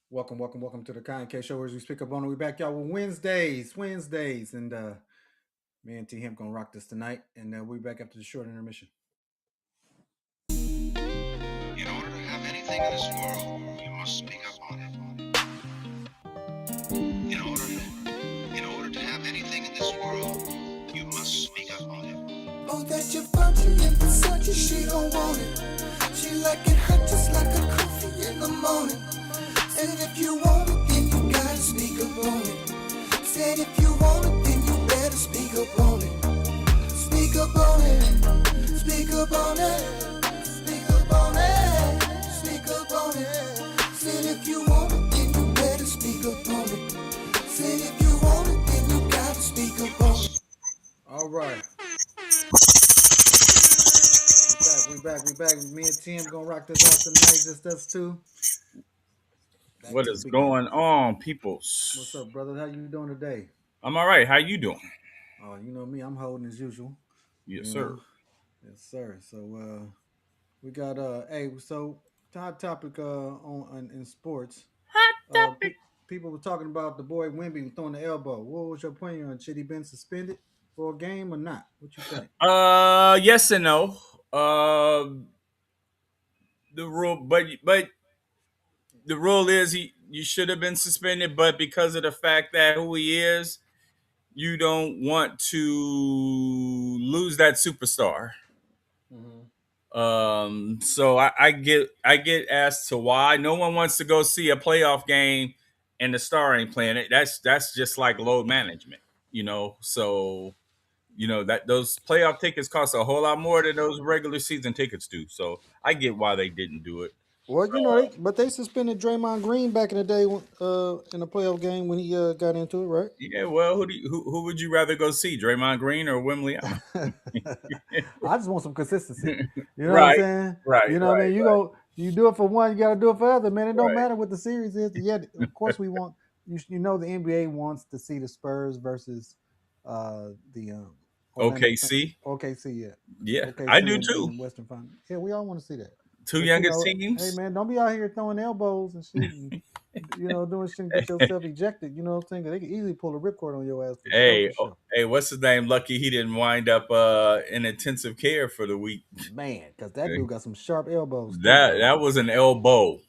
Welcome to the Kind K Show. As we speak up on it, we back y'all with Wednesdays, and me and T Hemp gonna rock this tonight, and we back after the short intermission. In order to have anything in this world, you must speak up on it. In order to have anything in this world, you must speak up on it. Oh, that you're bumping in Versace, she don't want it. She like it hot just like a coffee in the morning. And if you want it, then you gotta speak up on it. Said if you want it, then you better speak up on it. Speak up on it. Speak up on it. Speak up on it. Speak up on it. Said if you want it, then you better speak up on it. Said if you want it, then you gotta speak up on it. All right. We back. Me and Tim gonna rock this out tonight. Just us two. What is going on, peoples? What's up, brother? How you doing today? I'm all right. How you doing? Oh, you know me. I'm holding as usual. Yes, You sir. know? Yes, sir. So we got so hot topic on in sports. Hot Uh, topic. People were talking about the boy Wimby throwing the elbow. What was your opinion on? Should he been suspended for a game or not? What you think? Yes and no. The rule, but the rule is you should have been suspended, but because of the fact that who he is, you don't want to lose that superstar. Mm-hmm. So I get asked to why no one wants to go see a playoff game and the star ain't playing it. That's just like load management, So that those playoff tickets cost a whole lot more than those regular season tickets do. So I get why they didn't do it. Well, they suspended Draymond Green back in the day in a playoff game when he got into it, right? Yeah, well, who would you rather go see, Draymond Green or Wembleyama? I just want some consistency. You know what I'm Right, saying? right, You know what I right, mean? You do it for one, you got to do it for other. Man, it don't right. matter what the series is. Yeah, of course we want. The NBA wants to see the Spurs versus the Orlando OKC, OKC. Yeah, yeah, I OKC do in too. the Western Final. Yeah, we all want to see that. Two But youngest hey teams. man, don't be out here throwing elbows and shit, and doing shit and get yourself ejected. You know what I'm saying? 'Cause they can easily pull a ripcord on your ass for sure, Hey, for sure. hey, what's his name? Lucky he didn't wind up in intensive care for the week. Man, because that dude got some sharp elbows too, That bro. that was an elbow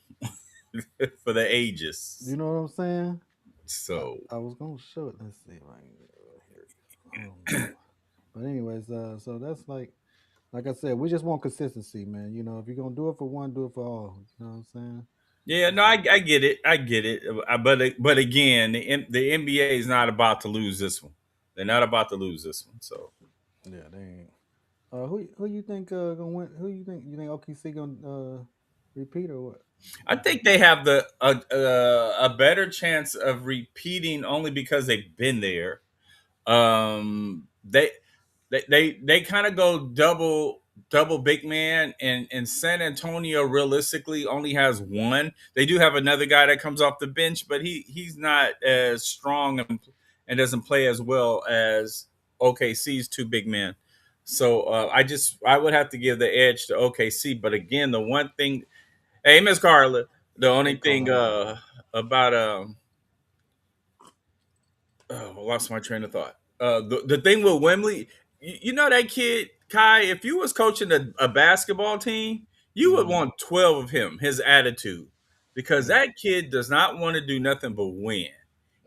for the You ages. know what I'm saying? So I was gonna show it. Let's see if I can get it right here. I don't know. But anyways, so that's like I said, we just want consistency, man. If you're gonna do it for one, do it for all. You know what I'm saying? yeah, no, I get it, I get it. But again, the NBA is not about to lose this one. They're not about to lose this one. So Yeah, they ain't. Who you think gonna win? Who you think OKC gonna repeat or what? I think they have a better chance of repeating only because they've been there. Um, they kind of go double big man, and San Antonio realistically only has one. They do have another guy that comes off the bench, but he's not as strong and doesn't play as well as OKC's two big men. So I would have to give the edge to OKC. But again, the one thing, hey Miss Carla, the Hey, only thing Carla, how you doing? about I lost my train of thought. The thing with Wembley, you know that kid Kai. If you was coaching a basketball team, you would Mm-hmm. want 12 of him. His attitude, because Yeah, that kid does not want to do nothing but win.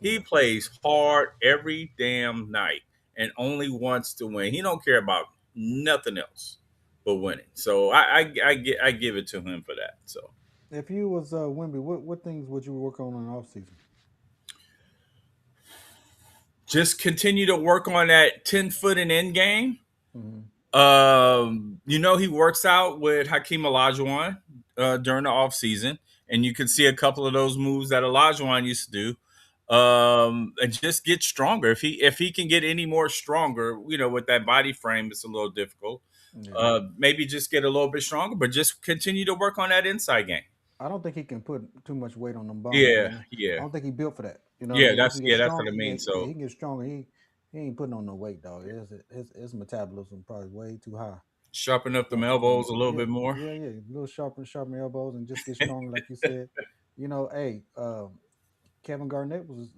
He yeah. plays hard every damn night and only wants to win. He don't care about nothing else but winning. So I give it to him for that. So If you was Wimby, what things would you work on in the off season? just continue to work on that 10 foot and end game. Mm-hmm. He works out with Hakeem Olajuwon during the off season, and you can see a couple of those moves that Olajuwon used to do. And just get stronger. If he can get any more stronger, with that body frame, it's a little difficult. Yeah, Maybe just get a little bit stronger, but just continue to work on that inside game. I don't think he can put too much weight on them bones, Yeah, man. I yeah, don't think he built for that. You know what I yeah. mean? He That's can get yeah, that's strong. what I Yeah, mean. yeah, So he can get stronger. He ain't putting on no weight, dog. His metabolism probably way too high. Sharpen up them So elbows a little yeah, bit more. yeah, yeah. A little sharpen elbows and just get stronger, like you said. Hey, Kevin Garnett was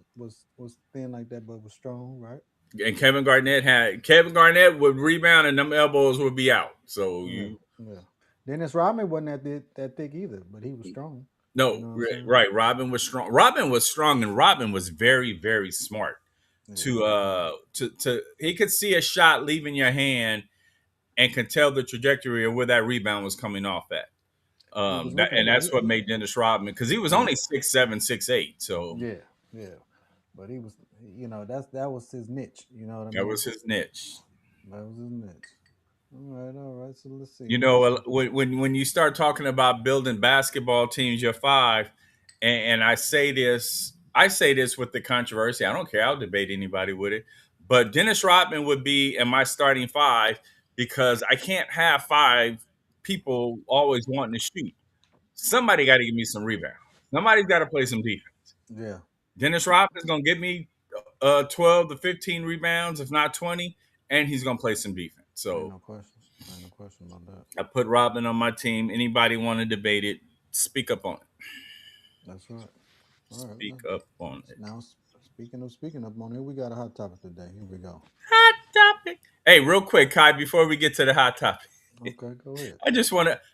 thin like that, but was strong, right? And Kevin Garnett would rebound and them elbows would be out. So Yeah, you yeah. Dennis Rodman wasn't that thick either, but he was strong. You no know what I'm saying? right. Robin was strong. Robin was strong, and Robin was very smart. Yeah, To he could see a shot leaving your hand and could tell the trajectory of where that rebound was coming off at. he was looking And for that's what made Dennis Rodman because he was yeah, only 6'7", 6'8". So yeah, yeah. But he was, that was his niche. You know what I that mean? was his niche. That was his niche. All right. So let's see. You Let me know, see. when you start talking about building basketball teams, you're five, and I say this with the controversy. I don't care. I'll debate anybody with it. But Dennis Rodman would be in my starting five because I can't have five people always wanting to shoot. Somebody got to give me some rebounds. Somebody's got to play some defense. Yeah, Dennis Rodman's gonna give me 12 to 15 rebounds, if not 20, and he's gonna play some defense. ain't So no questions. Ain't no question about that. I put Robin on my team. Anybody want to debate it? Speak up on it. That's right. All right. Speak up on it. Now, speaking of money, we got a hot topic today. Here we go. Hot topic. Hey, real quick, Kai, before we get to the hot topic, Okay, go ahead.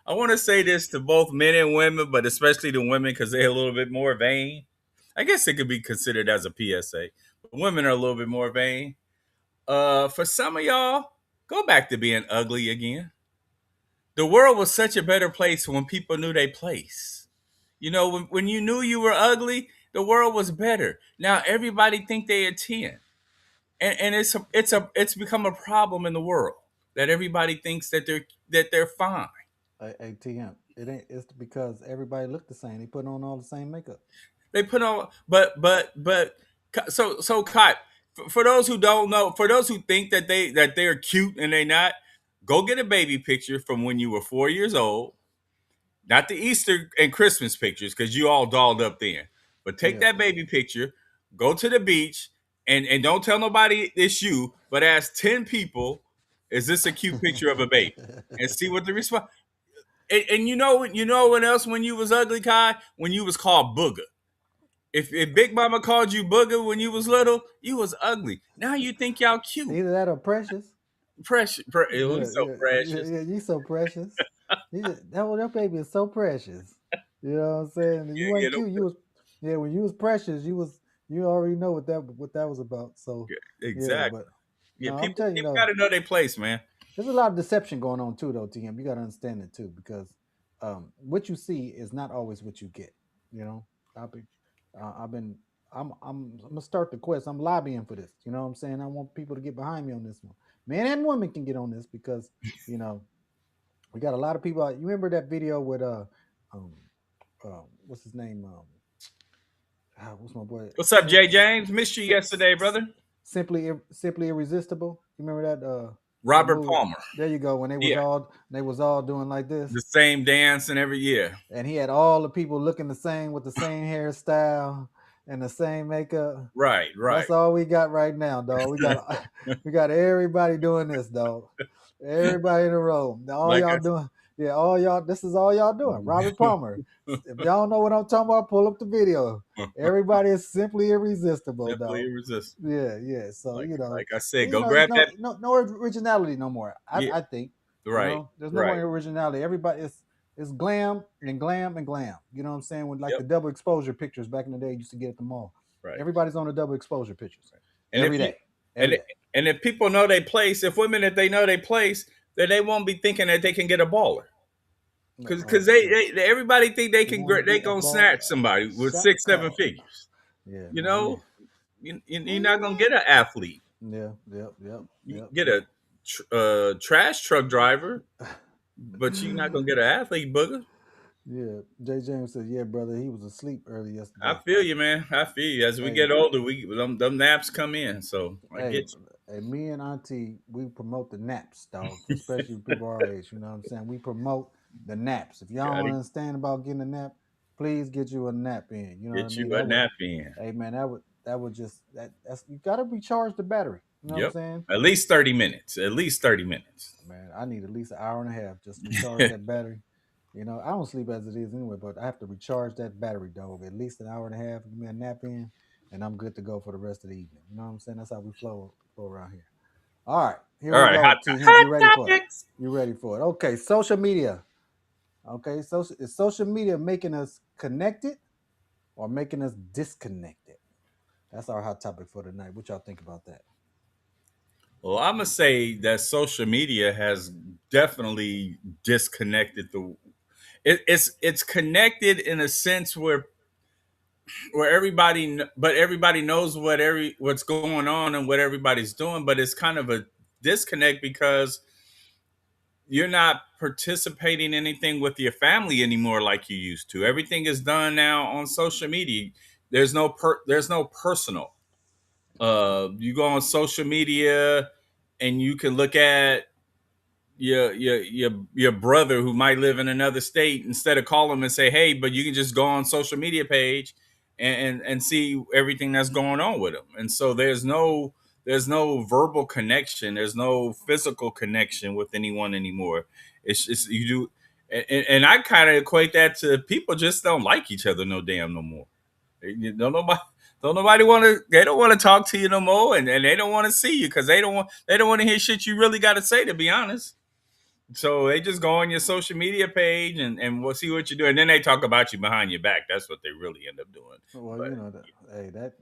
I want to say this to both men and women, but especially the women because they're a little bit more vain. I guess it could be considered as a PSA. But women are a little bit more vain. For some of y'all, go back to being ugly again. The world was such a better place when people knew their place. You know, when you knew you were ugly, the world was better. Now everybody think they a 10. And it's become a problem in the world that everybody thinks that they're fine. ATM. It ain't. It's because everybody looked the same. They put on all the same makeup. They put on but so Kai, for those who don't know, for those who think that they're cute and they not, go get a baby picture from when you were 4 years old. Not the Easter and Christmas pictures because you all dolled up then. But take Yeah. that baby picture, go to the beach, and don't tell nobody it's you, but ask 10 people, is this a cute picture of a baby? And see what the response. And you know what else when you was ugly, Kai? When you was called Booger. If Big Mama called you Booger when you was little, you was ugly. Now you think y'all cute. Either that or precious. Precious. Oh, Yeah, he's so yeah, yeah, precious. yeah. You so precious. That baby is so precious. You know what I'm saying? You Yeah, weren't cute. You was yeah. When you was precious, you already know what that was about. So yeah, exactly. but Yeah, no, I'm people telling you people though. got to know their place, man. There's a lot of deception going on too, though, TM. You got to understand it too, because what you see is not always what you get. You know, I've been, I've been, I'm gonna start the quest. I'm lobbying for this. You know what I'm saying? I want people to get behind me on this one. Men and women can get on this because you know we got a lot of people. You remember that video with um, what's his name? What's my boy? What's up, Jay James? Missed you yesterday, brother. Simply irresistible. You remember that Robert movie? Palmer. There you go. When Yeah, they was all doing like this, the same dance and every year. and he had all the people looking the same with the same hairstyle and the same makeup. Right, right. That's all we got right now, dog. We got we got everybody doing this, dog. Everybody in a row. All Like y'all doing, yeah, all y'all. This is all y'all doing. Robert Palmer. If y'all know what I'm talking about, pull up the video. Everybody is simply irresistible, simply dog. irresistible. Yeah, yeah. So Like I said, go it's grab that. no originality no more. Yeah, I think right, there's no more right. originality. Everybody is glam and glam and glam. You know what I'm saying? When like Yep, the double exposure pictures back in the day, you used to get at the mall. right. Everybody's on the double exposure pictures And every if you day, and every day. and if people know their place, if they know their place, then they won't be thinking that they can get a baller. No, Because shit. everybody think You want to they get a gonna ball snatch somebody with shot six seven call? figures. Yeah, You no, know, you're not gonna get an athlete. yeah, yep, yep, You yep, get yep. a trash truck driver, but you're not gonna get an athlete, booger. Yeah, Jay James said, "Yeah, brother, he was asleep early I yesterday." feel you, man. I feel you. As we Hey, get older, we them naps come in, so I hey, get hey, me and Auntie, we promote the naps, dog, for especially people our age. You know what I'm saying? We promote the naps. If you. y'all don't Gotta understand about getting a nap, please get you a nap in. You know what I get mean? you a nap in. Hey man, that would just that's you gotta recharge the battery. You know what I'm Yep. saying? At least 30 minutes. At least 30 minutes. Man, I need at least an hour and a half just to recharge that battery. You know, I don't sleep as it is anyway, but I have to recharge that battery, dog. At least an hour and a half, give me a nap in, and I'm good to go for the rest of the evening. You know what I'm saying? That's how we flow around here. All right, here All we right, go. T Hemp, hot you ready for it? topics. You ready for it? Okay, social media. Okay, is social media making us connected or making us disconnected? That's our hot topic for tonight. What y'all think about that? Well, I'm gonna say that social media has definitely disconnected the. It's connected in a sense where but everybody knows what's going on and what everybody's doing, but it's kind of a disconnect because you're not participating in anything with your family anymore like you used to. Everything is done now on social media. There's no personal. You go on social media and you can look at your brother who might live in another state. Instead of call him and say hey, but you can just go on social media page and see everything that's going on with him. And so there's no verbal connection, there's no physical connection with anyone anymore. It's just you do. And I kind of equate that to people just don't like each other no damn no more. Don't nobody want to. They don't want to talk to you no more, and they don't want to see you because they don't want to hear shit you really got to say. To be honest, so they just go on your social media page and we'll see what you do, and then they talk about you behind your back. That's what they really end up doing. Well, But hey, that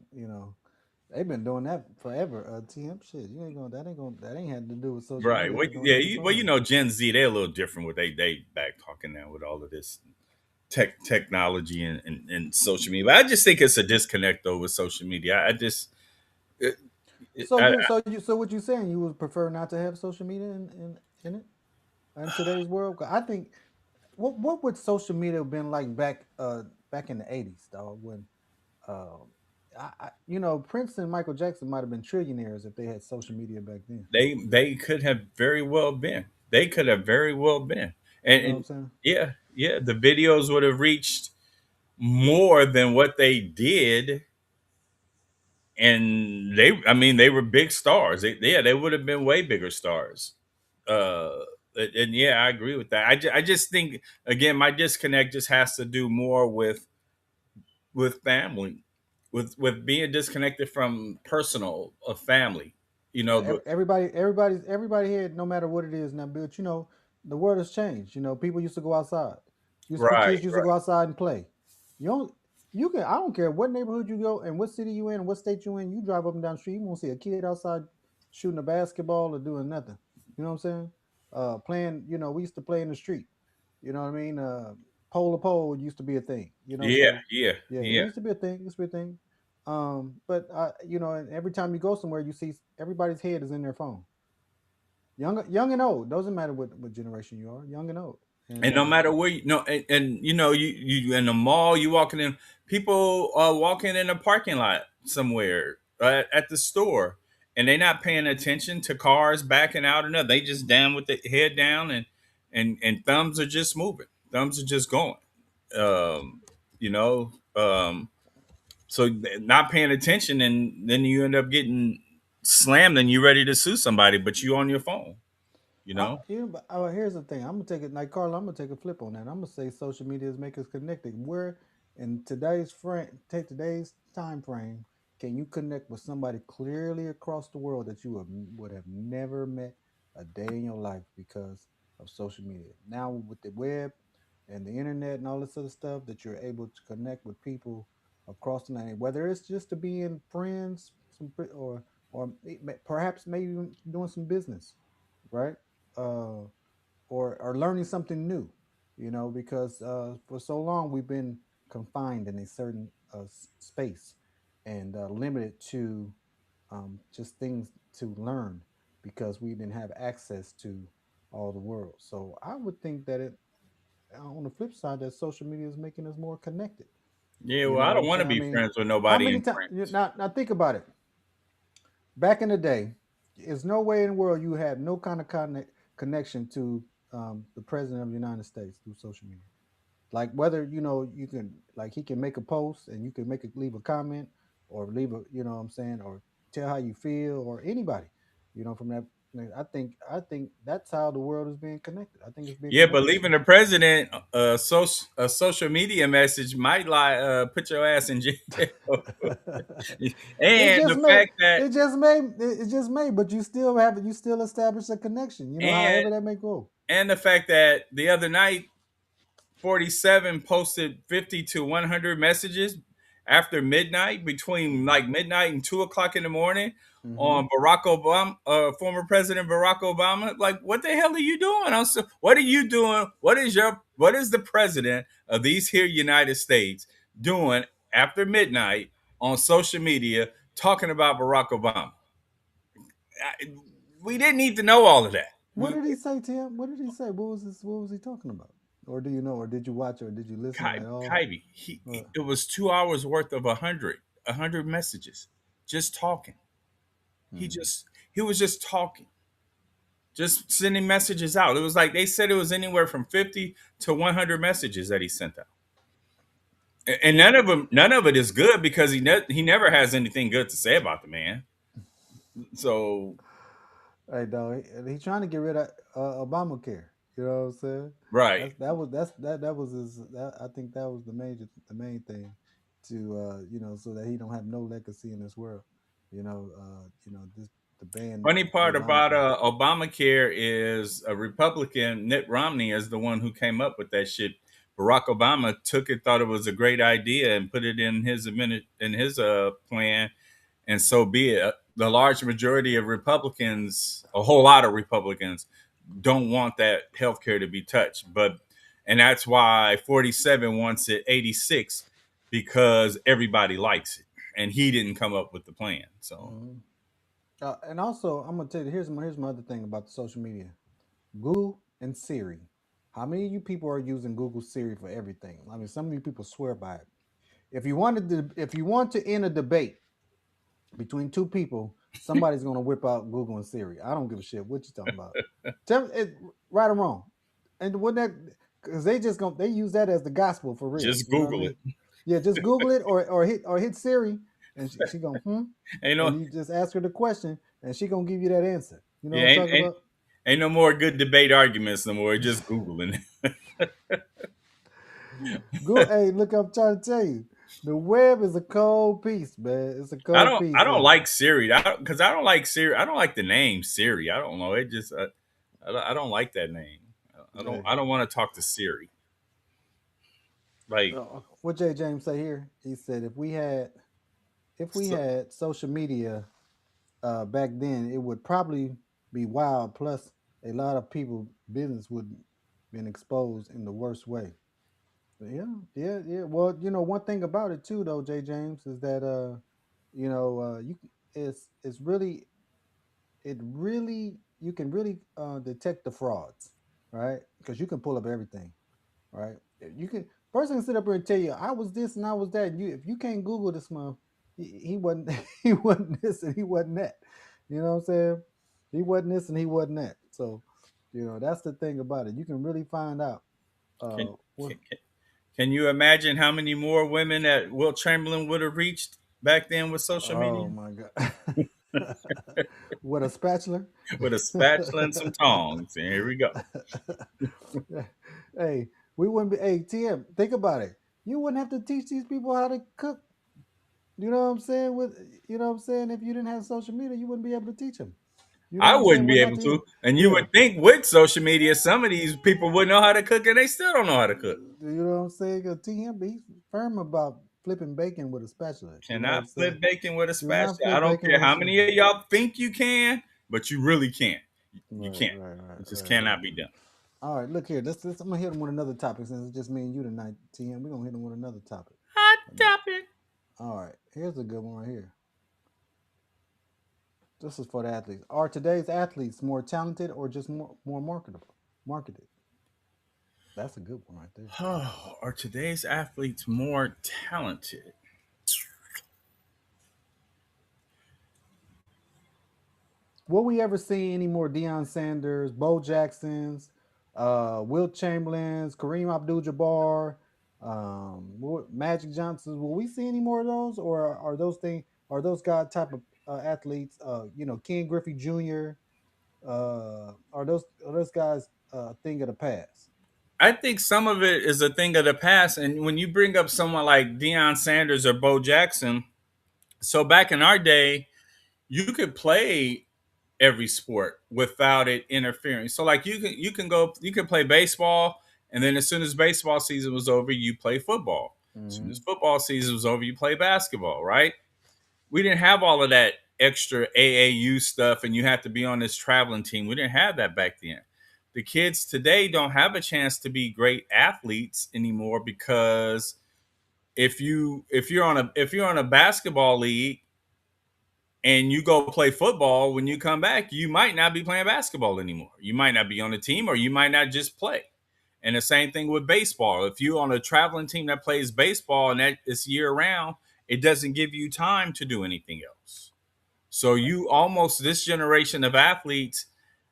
they've been doing that forever. TM shit, you ain't gonna that ain't had to do with social right, media. They've well, been doing yeah, that well, before. Gen Z, they're a little different. With they back talking now with all of this technology and social media. But I just think it's a disconnect though with social media. I just it, I, So what you saying? You would prefer not to have social media in it in today's world? 'Cause I think what would social media have been like back in the '80s, dog? When uh, Prince and Michael Jackson might have been trillionaires if they had social media back then. they could have very well been. They could have very well been. You know what I'm And saying? yeah, yeah, the videos would have reached more than what they did. And I mean, they were big stars. They would have been way bigger stars. Uh, and yeah, I agree with that. I just think again, my disconnect just has to do more with family, with being disconnected from personal of family. You know, but Everybody here, no matter what it is now, Bill. The world has changed. People used to go outside. right, Kids used to go outside and play. You don't. You can. I don't care what neighborhood you go and what city you in, and what state you in. You drive up and down the street, you won't see a kid outside shooting a basketball or doing nothing. You know what I'm saying? Playing. We used to play in the street. You know what I mean? Pole to pole used to be a thing. yeah, So yeah, yeah, it yeah. used to be a thing. It used to be a thing. But and every time you go somewhere, you see everybody's head is in their phone. Young and old. Doesn't matter what generation you are, young and old. And And no matter where you know, and you know, you in the mall, you walking in, people are walking in a parking lot somewhere at the store, and they're not paying attention to cars backing out or nothing. They just down with the head down, and thumbs are just moving. Thumbs are just going. Um, you know, so not paying attention, and then you end up getting slammed, and you ready to sue somebody, but you on your phone. You know, but here's the thing. I'm gonna take it like Carla. I'm gonna take a flip on that. I'm gonna say social media is make us connected. Where in today's time frame can you connect with somebody clearly across the world that you would have never met a day in your life because of social media? Now with the web and the internet and all this other stuff, that you're able to connect with people across the land, whether it's just to being friends, perhaps maybe even doing some business, right? uh, or learning something new, because for so long we've been confined in a certain space and limited to just things to learn because we didn't have access to all the world. So I would think that on the flip side, that social media is making us more connected. yeah. You Well, know I what don't I'm want to saying? I be mean, friends with how nobody many in times? France. Now think about it. Back in the day, there's no way in the world you had no kind of connection to the president of the United States through social media. Like whether you can, like, he can make a post and you can leave a comment or leave a, what I'm saying, or tell how you feel, or anybody, from that. I think that's how the world is being connected. I think it's being Yeah, but connected leaving through. the president a social media message might put your ass in jail. it And just the may fact that it just may, but you still establish a connection, and however that may go. and the fact that the other night 47 posted 50 to 100 messages after midnight, between like midnight and 2 o'clock in the morning, Hmm. on Barack Obama, former President Barack Obama. Like, what the hell are you doing? What are you doing? What is the president of these here United States doing after midnight on social media talking about Barack Obama? I- we didn't need to know all of that. What did he say, Tim? What did he say? What was he talking about? Or do you know? Or did you watch? Or did you listen at all? Kylie, Uh, it was 2 hours worth of a hundred messages, just talking. He hmm. just he was just talking, just sending messages out. It was like they said it was anywhere from 50 to 100 messages that he sent out, and none of it is good because he never has anything good to say about the man. So Hey, dog, he trying to get rid of Obamacare. You know what I'm saying? right, That was his. I think that was the main thing to so that he don't have no legacy in this world. This the ban funny part about Obamacare. Obamacare is a Republican, Mitt Romney, is the one who came up with that shit. Barack Obama took it, thought it was a great idea, and put it in his plan, and so be it. The large majority of Republicans, a whole lot of Republicans, don't want that health care to be touched. And that's why 47 wants it 86, because everybody likes it, and he didn't come up with the plan. So Mhm. And also, I'm gonna tell you, here's my other thing about the social media: Google and Siri. How many of you people are using Google Siri for everything? I mean, some of you people swear by it. If you want to end a debate between two people, somebody's gonna whip out Google and Siri. I don't give a shit what you talking about. Tell me it, right or wrong. And when that, because they use that as the gospel for real. just You know what I Google it. mean? Yeah, just Google it, or hit Siri, and she gonna Ain't and no you just ask her the question, and she gonna give you that answer. You know yeah, what I'm talking about? ain't no more good debate arguments no more. Just Googling. Go, hey, look, I'm trying to tell you, the web is a cold piece, man. It's a I cold don't I piece. don't like Siri. Because I don't like Siri. I don't like the name Siri. I don't know. It just I don't like that name. I don't Hey, I don't want to talk to Siri. Like what Jay James say here? He said if we had social media back then, it would probably be wild. Plus, a lot of people business would been exposed in the worst way. Yeah, yeah, yeah. Well, one thing about it too, though, Jay James, is that you it's really you can really detect the frauds, right? Because you can pull up everything, right? You can person can sit up here and tell you I was this and I was that. And if you can't Google this month, he wasn't he wasn't this and he wasn't that. You know what I'm saying? He wasn't this and he wasn't that. So, that's the thing about it. You can really find out. can What? can, can you imagine how many more women that Will Chamberlain would have reached back then with social Oh media? my god! What a spatula! With a spatula and some tongs. And here we go. Hey, we wouldn't be. Hey, TM, think about it. You wouldn't have to teach these people how to cook. You know what I'm saying? If you didn't have social media, you wouldn't be able to teach them. You know what I I'm saying? wouldn't Well, be not able to to. you. And you Yeah. would think with social media, some of these people would know how to cook, and they still don't know how to cook. You know what I'm saying? 'Cause TM, he's firm about flipping bacon with a spatula. You know what I'm Cannot saying? flip bacon with a Do not spatula. I flip don't bacon care with a how spatula. many of y'all think you can, but you really can't. You Right, can't. right, right, It just right, right. cannot be done. All right, look here. I'm gonna hit him with another topic since it's just me and you tonight, TM. We're gonna hit him with another topic. Hot Ano- topic. All right, here's a good one right here. This is for the athletes. Are today's athletes more talented or just more marketable? Marketed. That's a good one right there. Oh, are today's athletes more talented? Will we ever see any more Deion Sanders, Bo Jacksons, Will Chamberlains, Kareem Abdul-Jabbar, Magic Johnsons? Will we see any more of those, or are those guys type of athletes. Ken Griffey Jr. Are those guys a thing of the past? I think some of it is a thing of the past. And when you bring up someone like Deion Sanders or Bo Jackson, so back in our day, you could play every sport without it interfering. So like you can play baseball, and then as soon as baseball season was over, you play football. As soon as Hmm. football season was over, you play basketball, right? We didn't have all of that extra AAU stuff, and you have to be on this traveling team. We didn't have that back then. The kids today don't have a chance to be great athletes anymore because if you're on a basketball league and you go play football, when you come back, you might not be playing basketball anymore. You might not be on the team, or you might not just play. And the same thing with baseball. If you're on a traveling team that plays baseball and that is year round, it doesn't give you time to do anything else. So you almost this generation of athletes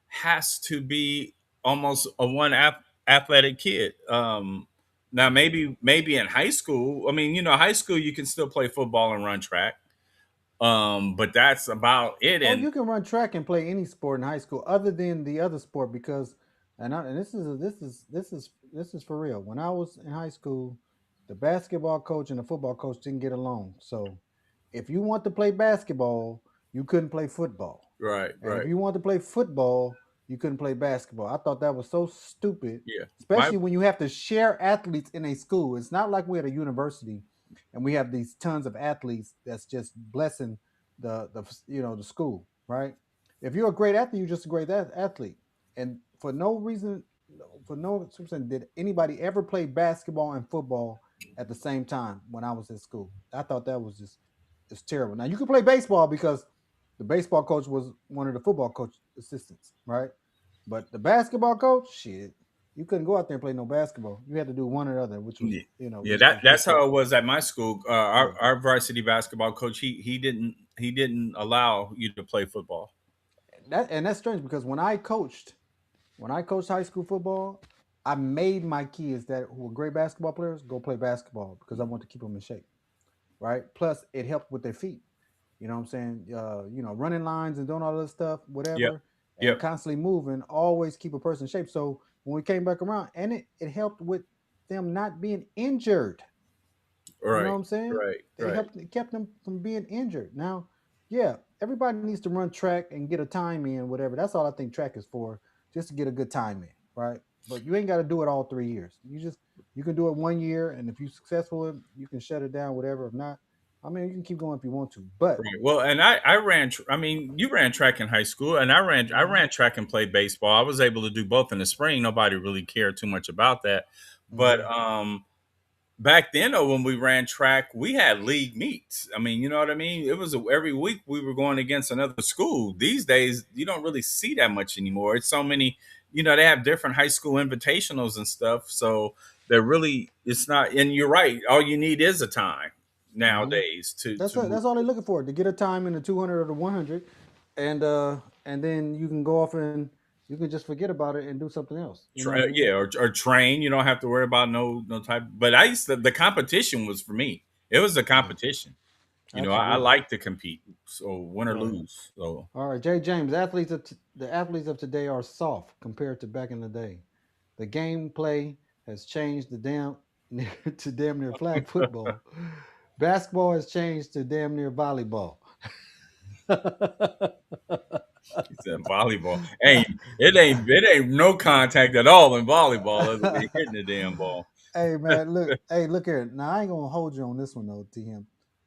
has to be almost a athletic kid. Now maybe in high school, I mean, high school you can still play football and run track. But that's about it. Oh, And you can run track and play any sport in high school other than the other sport because, and this is for real. When I was in high school, the basketball coach and the football coach didn't get along. So, if you want to play basketball, you couldn't play football, right, and if right, you want to play football, you couldn't play basketball. I thought that was so stupid, yeah, my especially when you have to share athletes in a school. It's not like we're at a university, and we have these tons of athletes that's just blessing the school, right? If you're a great athlete, you're just a great athlete. And for no reason, for no reason, did anybody ever play basketball and football at the same time when I was in school. I thought that was just it's terrible. Now you could play baseball because the baseball coach was one of the football coach assistants, right? But the basketball coach, shit, you couldn't go out there and play no basketball. You had to do one or the other, which was yeah, yeah. which That was that's messed up. how it was at my school. Our, Yeah. our varsity basketball coach he didn't allow you to play football. That's strange because when I coached high school football, I made my kids that who were great basketball players go play basketball because I want to keep them in shape, right? Plus, it helped with their feet. You know what I'm saying? Running lines and doing all this stuff, Yep, whatever, and yep. constantly moving, always keep a person in shape. So when we came back around, and it helped with them not being injured. You know what Right, I'm saying? right, right. It kept them from being injured. Now, yeah, everybody needs to run track and get a time in, whatever. That's all I think track is for, just to get a good time in, right? But you ain't got to do it all 3 years. You can do it 1 year, and if you're successful, you can shut it down, whatever. If not, I mean, you can keep going if you want to. But Right. Well, and I ran. I mean, you ran track in high school, and I hmm ran track and played baseball. I was able to do both in the spring. Nobody really cared too much about that, but hmm back then, though, when we ran track, we had league meets. I mean, you know what I mean? It was every week we were going against another school. These days, you don't really see that much anymore. It's so many. They have different high school invitationals and stuff. So they're really, it's not. And you're right. All you need is a time hmm nowadays to that's to it. That's all they're looking for, to get a time in the 200 or the 100, and then you can go off and you can just forget about it and do something else. You know what I mean? yeah, or train. You don't have to worry about no type. But I used to. The competition was for me. It was a Yeah, competition. I absolutely. like to compete. So win or Right. lose. So All right, Jay James. The athletes of today are soft compared to back in the day. The gameplay has changed to damn near flag football. Basketball has changed to damn near volleyball. he said volleyball. It ain't no contact at all in volleyball other than hitting the damn ball. Hey man, look here. Now I ain't gonna hold you on this one though, TM.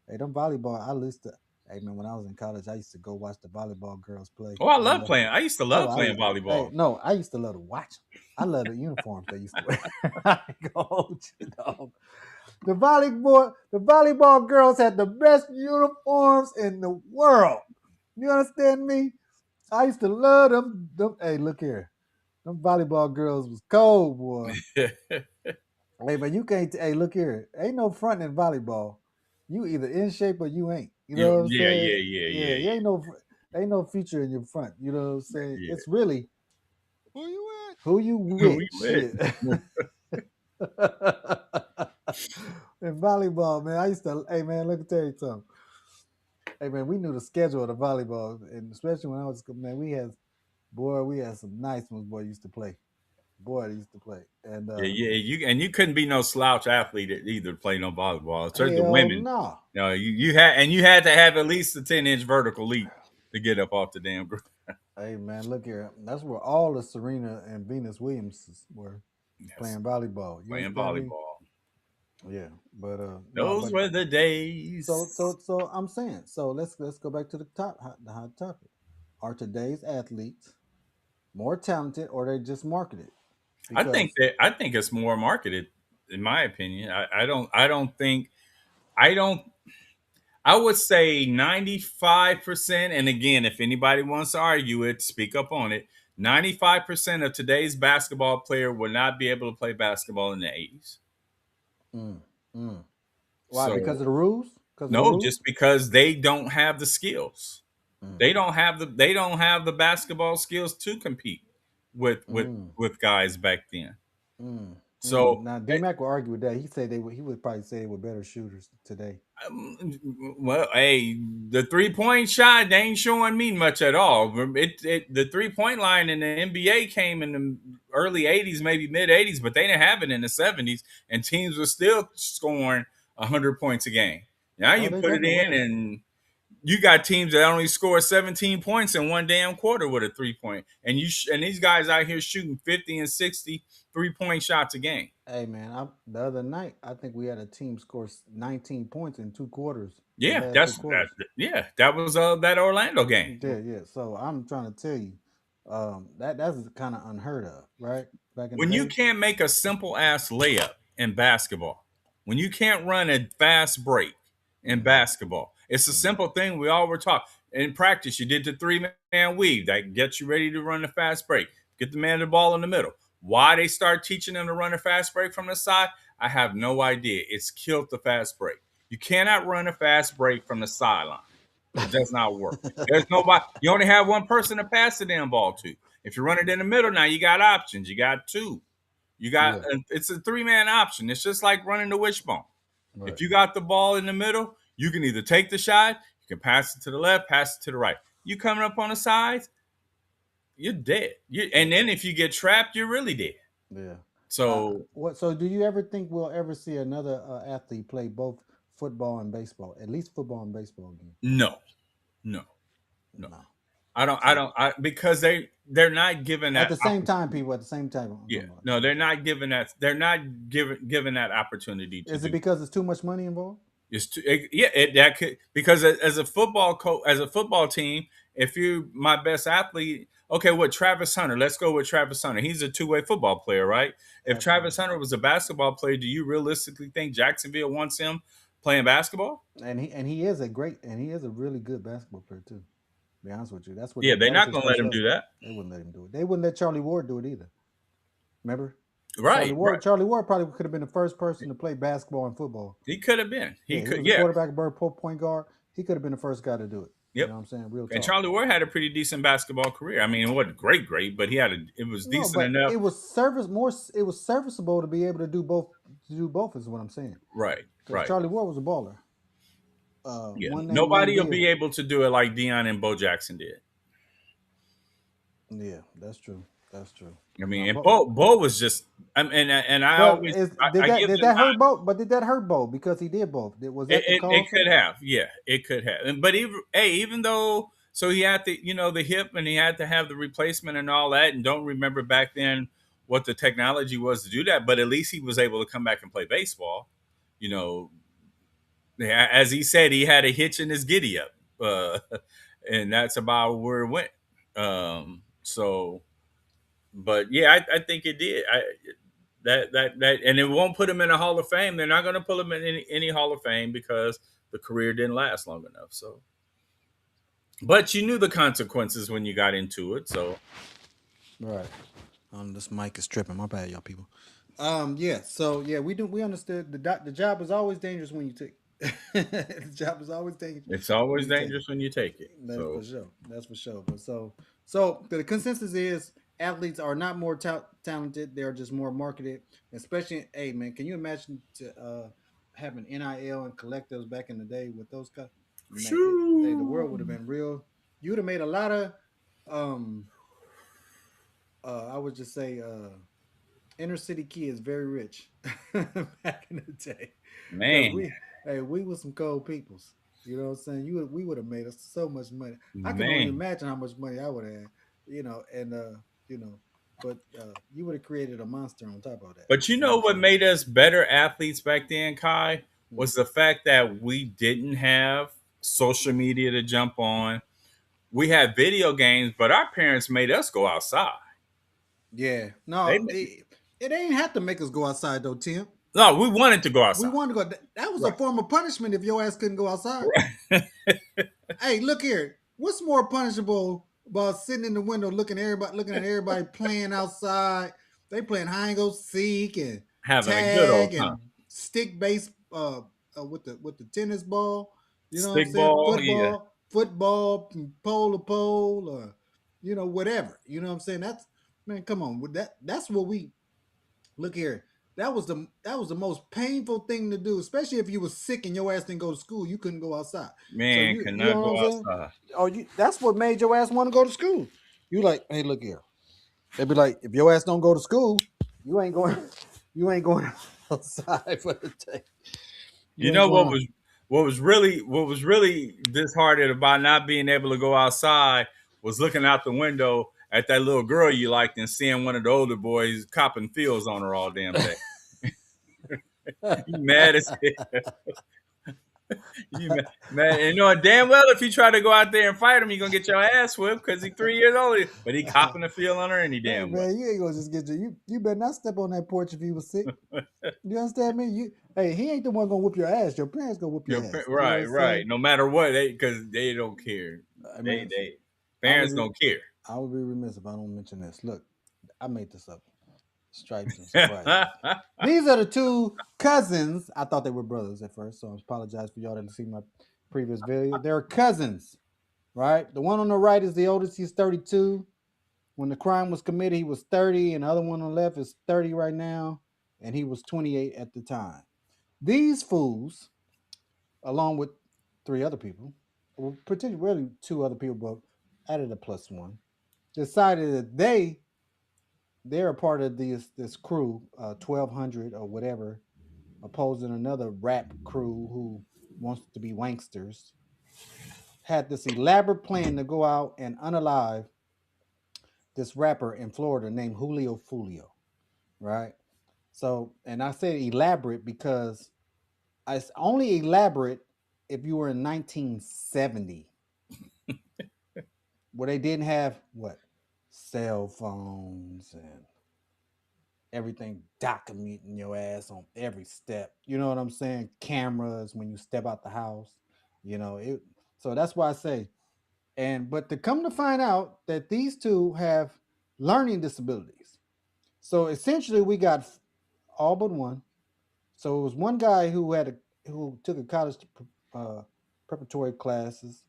Hey, them volleyball. I used to. Hey man, when I was in college, I used to go watch the volleyball girls play. Oh, I I love love. playing. I used to Oh, love playing hey, volleyball. no, I used to love to watch them. I love the uniforms they used to wear. I ain't gonna hold you, dog. The volleyball girls had the best uniforms in the world. You understand me? I used to love them. Hey, look here. Them volleyball girls was cold, boy. yeah, Hey, but you can't. Hey, look here. Ain't no front in volleyball. You either in shape or you ain't. You know what I'm yeah, saying? yeah, yeah, Yeah, you ain't no feature in your front. You know what I'm saying? yeah. It's really Who you at? who you We with. win. Shit. In volleyball, man, I used to. Hey, man, let me tell you something. Hey man, we knew the schedule of the volleyball, and especially when I was man, we had some nice ones. Boy used to play. Boy, they used to play, and Yeah, yeah, you couldn't be no slouch athlete either to play no volleyball. Especially the hell women. no. You know, you had to have at least a 10-inch vertical leap to get up off the damn ground. Hey man, look here. That's where all the Serena and Venus Williams were Yes, playing volleyball. You playing understand me? volleyball. Yeah, but no, Those but were the so days. so so I'm saying. So let's go back to the hot topic. Are today's athletes more talented or they just marketed? Because I think it's more marketed, in my opinion. I don't think I don't I would say 95%. And again, if anybody wants to argue it, speak up on it. 95% of today's basketball player will not be able to play basketball in the 80s. mm, mm. Why? Because So of the rules? Because of the no, rules? just because they don't have the skills. Mm, They don't have the basketball skills to compete with mm, with guys back then. mm, mm. So Now D Mac would argue with that. He said he would probably say they were better shooters today. well, hey, the 3 point shot they ain't showing me much at all. The 3 point line in the NBA came in the early '80s, maybe mid '80s, but they didn't have it in the '70s, and teams were still scoring 100 points a game. Now Oh, you they put it definitely in, was. and you got teams that only score 17 points in one damn quarter with a 3 point, and and these guys out here shooting 50 and 60 3 point shots a game. Hey man, the other night I think we had a team score 19 points in 2 quarters. The Yeah, last two that's that. quarters. Yeah, that was that Orlando game. Yeah, yeah. So I'm trying to tell you, that's kind of unheard of, right? Back in the When you day. can't make a simple ass layup in basketball, when you can't run a fast break in Mm-hmm. basketball, it's a Mm-hmm. simple thing we all were taught. In practice, you did the 3-man weave that gets you ready to run the fast break. Get the man the ball in the middle. Why they start teaching them to run a fast break from the side, I have no idea. It's killed the fast break. You cannot run a fast break from the sideline. It does not work. There's nobody. You only have one person to pass the damn ball to. If you run it in the middle, now you got options. You got two. You got Yeah. it's a 3-man option. It's just like running the wishbone. Right. If you got the ball in the middle, you can either take the shot, you can pass it to the left, pass it to the right. You coming up on the sides, you're dead. And then if you get trapped, you're really dead. Yeah. So What? So, do you ever think we'll ever see another athlete play both football and baseball? At least football and baseball again? no, no, no. No. I So, don't. Because they're not given at that the same time, opportunity. people at the same time. I'm Yeah, talking about at the no, same they're time. not given that. They're not given that opportunity to Is it do. because it's too much money involved? It's too, yeah, that could because as a football as a football team, if you my best athlete, okay, what Travis Hunter? Let's go with Travis Hunter. He's a two-way football player, right? If Travis Absolutely. Hunter was a basketball player, do you realistically think Jacksonville wants him playing basketball? And he is a great and he is a really good basketball player too. To be honest with you, that's what Yeah, they're that was not his going to let first him love. do that, They wouldn't let him do it. They wouldn't let Charlie Ward do it either. Remember, right? Right. Charlie Ward probably could have been the first person to play basketball and football. He could have been. He Yeah, he could. was a Yeah. quarterback, bird point guard. He could have been the first guy to do it. You Yep. know what I'm saying? Real And talk. Charlie Ward had a pretty decent basketball career. I mean, it wasn't great, but he had it was No, decent but enough. it was service more. It was serviceable to be able to do both. To do both is what I'm saying. Right. Because Right. Charlie Ward was a baller. Yeah. One named Nate Nobody will Diaz. be able to do it like Deion and Bo Jackson did. Yeah, that's true. That's true. I No, mean, and but Bo was just, and I but always, is did I that give did them that hurt time. Bo? But did that hurt Bo because he did both? Was that the It cause of could it? have, yeah, it could have. But even though, so he had the, the hip, and he had to have the replacement and all that, and don't remember back then what the technology was to do that. But at least he was able to come back and play baseball. You know, as he said, he had a hitch in his giddy up, and that's about where it went. So, but yeah, I think it did. And it won't put him in a Hall of Fame. They're not going to put him in any Hall of Fame because the career didn't last long enough. So, but you knew the consequences when you got into it. So, Right. This mic is tripping. My bad, y'all people. Yeah. So yeah, we understood the job is always dangerous when you take. The job is always dangerous it's when always you take it. dangerous when you take it. That's for So, sure. That's for sure. But so the consensus is athletes are not more talented. They're just more marketed. Especially, hey man, can you imagine to having NIL and collectives back in the day with those guys? Man, hey, the world would have been real. You would have made a lot of um I would just say inner city kids very rich back in the day because Man, we were some cold peoples. You know what I'm saying? We would have made us so much money. I can only man. imagine how much money I would have had. And you know, but you would have created a monster on top of that. But you You know know what I'm what saying? made us better athletes back then, Kai, Mm. was the fact that we didn't have social media to jump on. We had video games, but our parents made us go outside. Yeah. They No, it ain't have to make us go outside though, Tim. no, we wanted to go We outside. wanted to go. That was a Right. form of punishment if your ass couldn't go outside. Right. Hey, look here. What's more punishable about sitting in the window looking at everybody playing outside? They playing hide and go seek and Having a good old tag time. and stick base with the tennis ball. You know what I'm Stick saying? ball, yeah. Football, pole to pole, or whatever. You know what I'm saying? That's man. Come on, with that's what we look here. That was the most painful thing to do, especially if you was sick and your ass didn't go to school. You couldn't go outside. So Man, you know cannot what go I'm saying? outside. Oh, that's what made your ass want to go to school. You like, hey, look here. They'd be like, if your ass don't go to school, you ain't going. You ain't going outside for the day. You You ain't know going out. what was really disheartened about not being able to go outside was looking out the window at that little girl you liked and seeing one of the older boys copping feels on her all damn day. You mad as hell. You mad. And you know damn well if you try to go out there and fight him, you're gonna get your ass whipped because he's 3 years old. But he copping a feel on her any Hey damn man, you ain't gonna just get you better not step on that porch if you was sick. way. You understand me? Hey, he ain't the one gonna whoop your ass. Your parents gonna whoop your ass. You know what Right, I'm right. saying? No matter what, they because they don't care. I They mean, they I would parents be don't care. I would be remiss if I don't mention this. Look, I made this up. Stripes and surprises. These are the two cousins. I thought they were brothers at first, so I apologize for y'all that didn't see my previous video. They're cousins, right? The one on the right is the oldest. He's 32. When the crime was committed, he was 30, and the other one on the left is 30 right now, and he was 28 at the time. These fools, along with three other people, well, potentially really two other people, but added a plus one, decided that they're a part of this crew, 1200 or whatever, opposing another rap crew who wants to be wanksters. Had this elaborate plan to go out and unalive this rapper in Florida named Julio Foolio, right? So, and I said elaborate because it's only elaborate if you were in 1970, where they didn't have what cell phones and everything documenting your ass on every step. You know what I'm saying? Cameras when you step out the house. It. So that's why I say, but to come to find out that these two have learning disabilities. So essentially, we got all but one. So it was one guy who took a college uh, preparatory classes.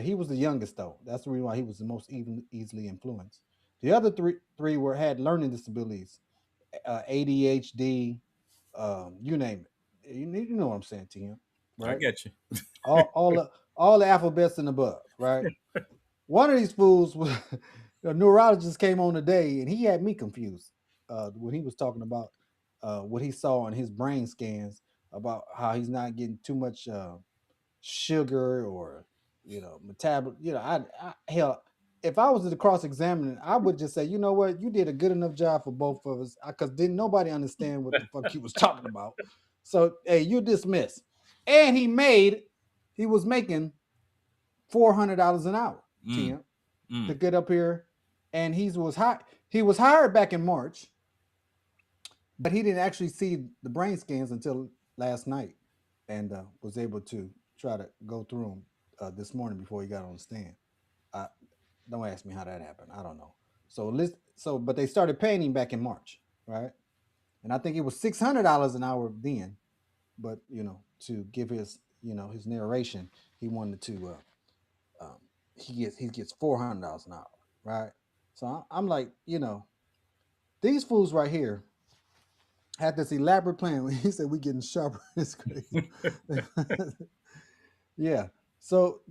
He was the youngest though. That's the reason why he was the most easily influenced. The other three were had learning disabilities, ADHD, you name it. You know what I'm saying to him, I right? get you. All the alphabets and above, right? One of these fools was a neurologist came on today, and he had me confused when he was talking about what he saw on his brain scans about how he's not getting too much sugar or metabolic. Hell, if I was to cross examine, I would just say, you know what, you did a good enough job for both of us because didn't nobody understand what the fuck he was talking about. So hey, you dismiss. And he was making $400 an hour, Mm, Tim, to mm. get up here, and he was hired back in March, but he didn't actually see the brain scans until last night, and was able to try to go through them this morning before he got on the stand. Uh, don't ask me how that happened. I don't know. But they started paying him back in March, right? And I think it was $600 an hour then. But to give his narration, he wanted to. He gets $400 an hour, right? So I'm like, these fools right here had this elaborate plan. When he said we getting sharper, it's crazy. Yeah. So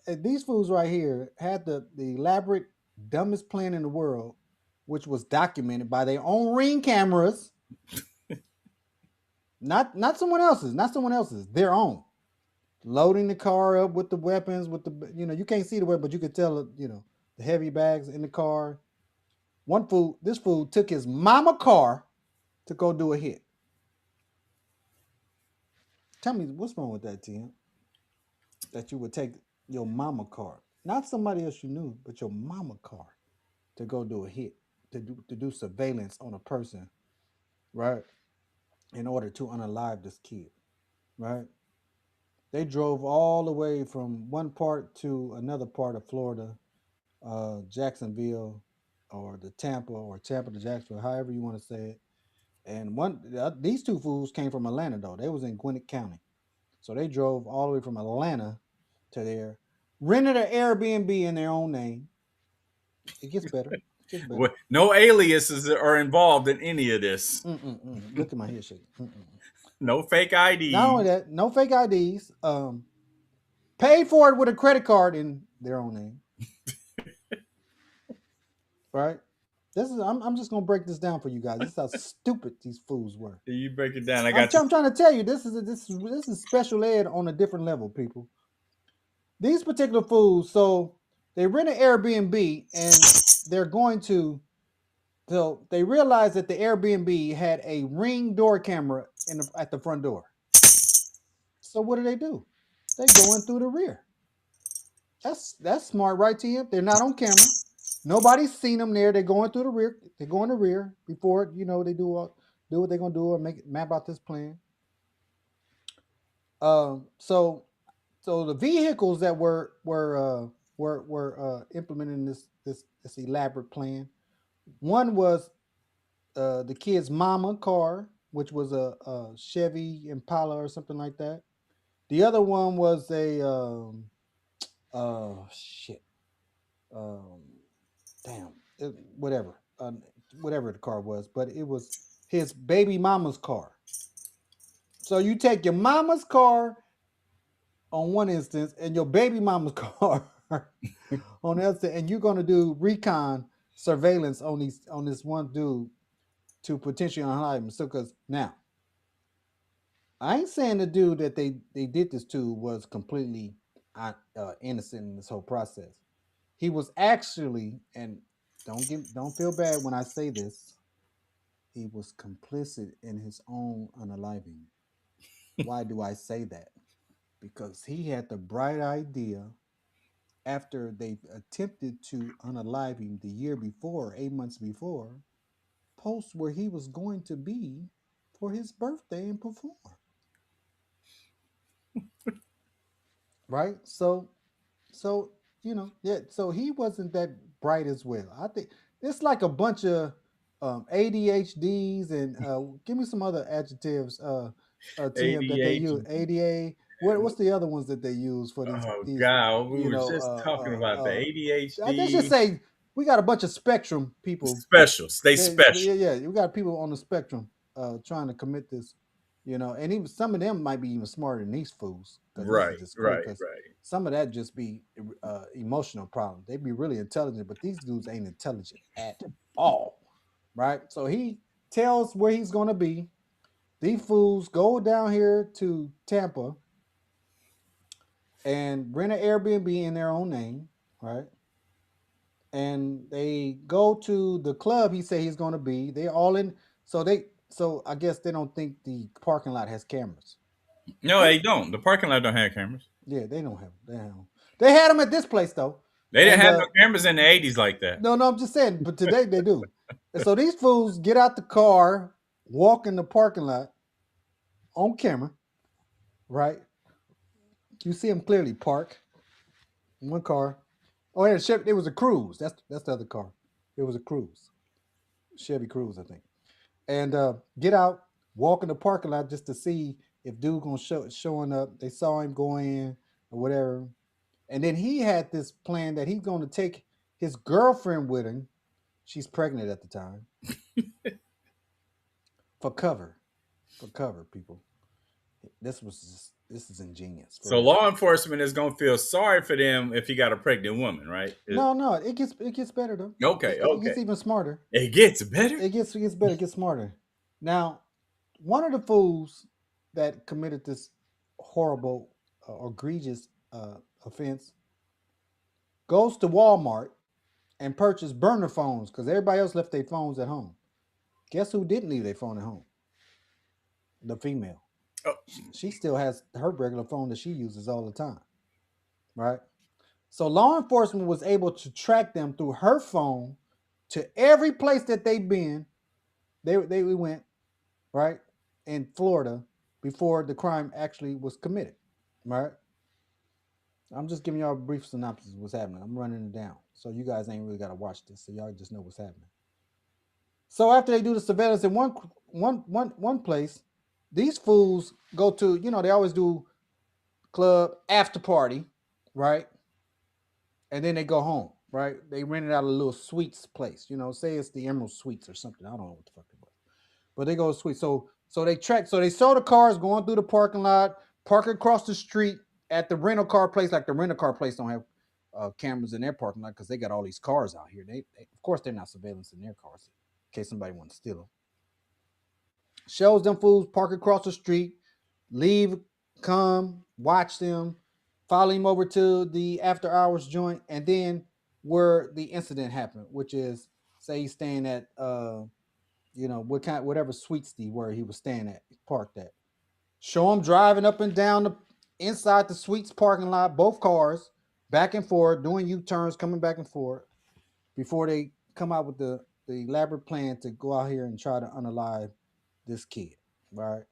these fools right here had the elaborate dumbest plan in the world, which was documented by their own ring cameras, not someone else's, not someone else's, their own. Loading the car up with the weapons, with the you can't see the weapon, but you could tell the heavy bags in the car. This fool took his mama car to go do a hit. Tell me what's wrong with that, Tim? That you would take your mama car, not somebody else you knew, but your mama car to go do a hit, to do surveillance on a person, right? In order to unalive this kid, right? They drove all the way from one part to another part of Florida, Jacksonville, or Tampa to Jacksonville, however you want to say it. And these two fools came from Atlanta though. They was in Gwinnett County, so they drove all the way from Atlanta to there, rented an Airbnb in their own name. It gets better. It gets better. No aliases are involved in any of this. Look at my head shake. No fake Not only ID. that, no fake IDs. Pay for it with a credit card in their own name. Right? I'm just gonna break this down for you guys. This is how stupid these fools were. You break it down. I I'm, got this. I'm trying to tell you, this is special ed on a different level, people. These particular fools, so they rent an Airbnb and they're going to. So they realized that the Airbnb had a ring door camera at the front door. So what do? They go in through the rear. That's smart, right, Tim? They're not on camera. Nobody's seen them there. They're going through the rear. They go in the rear before they do what they're gonna do or map out this plan. So the vehicles that were implemented in this elaborate plan. One was the kid's mama car, which was a Chevy Impala or something like that. The other one was a shit um damn whatever whatever the car was, but it was his baby mama's car. So you take your mama's car on one instance and your baby mama's car on the other, and you're gonna do recon surveillance on this one dude to potentially unalive him. So because now I ain't saying the dude that they did this to was completely innocent in this whole process. He was actually, and don't feel bad when I say this, he was complicit in his own unaliving. Why do I say that? Because he had the bright idea after they attempted to unalive him the year before, 8 months before, post where he was going to be for his birthday and perform. Right? So yeah, so he wasn't that bright as well. I think it's like a bunch of ADHDs and give me some other adjectives, Tim, that they use. ADH. ADA. What's the other ones that they use for Oh these? God, we You were know, just talking about the let's just ADHD say we got a bunch of spectrum people. specials. They Yeah, special. yeah, we got people on the spectrum trying to commit this, and even some of them might be even smarter than these fools because this is Right, just crazy. right, Because right. some of that just be emotional problems. They be really intelligent, but these dudes ain't intelligent at all, right? So he tells where he's gonna be. These fools go down here to Tampa and rent an Airbnb in their own name, right? And they go to the club he said he's going to be. They all in. So I guess they don't think the parking lot has cameras. No, They they don't. The parking lot don't have cameras. Yeah, they don't have. They had them at this place though. They didn't And have no cameras in the '80s like that. no, I'm just saying. But today they do. And so these fools get out the car, walk in the parking lot on camera, right? You see them clearly park one car. Oh, yeah, it was a Cruise. That's the other car. It was a Cruise, Chevy Cruise, I think. And get out, walk in the parking lot just to see if dude gonna showing up. They saw him going in or whatever, and then he had this plan that he's gonna take his girlfriend with him. She's pregnant at the time for cover, people. this is ingenious for So real. law enforcement is gonna feel sorry for them if he got a pregnant woman, right? No, it gets better though. Okay, It okay. gets even smarter. It gets better. It gets better. It gets smarter. Now, one of the fools that committed this horrible, egregious offense goes to Walmart and purchased burner phones because everybody else left their phones at home. Guess who didn't leave their phone at home? The female. Oh, She still has her regular phone that she uses all the time, right? So law enforcement was able to track them through her phone to every place that they've been. They went right in Florida before the crime actually was committed, right? I'm just giving y'all a brief synopsis of what's happening. I'm running it down, so you guys ain't really got to watch this, so y'all just know what's happening. So after they do the surveillance in one place, these fools go to, they always do club after party, right? And then they go home, right? They rented out a little suites place, say it's the Emerald Suites or something. I don't know what the fuck it was, but they go to suites. So they track. So they saw the cars going through the parking lot, park across the street at the rental car place. Like the rental car place don't have cameras in their parking lot because they got all these cars out here. They of course they're not surveillance in their cars in case somebody wants to steal them. Shows them fools park across the street, leave, come, watch them, follow him over to the after hours joint, and then where the incident happened, which is say he's staying at whatever suites where he was staying at, parked at. Show him driving up and down the inside the suites parking lot, both cars, back and forth, doing U-turns, coming back and forth, before they come out with the elaborate plan to go out here and try to unalive this kid. Right.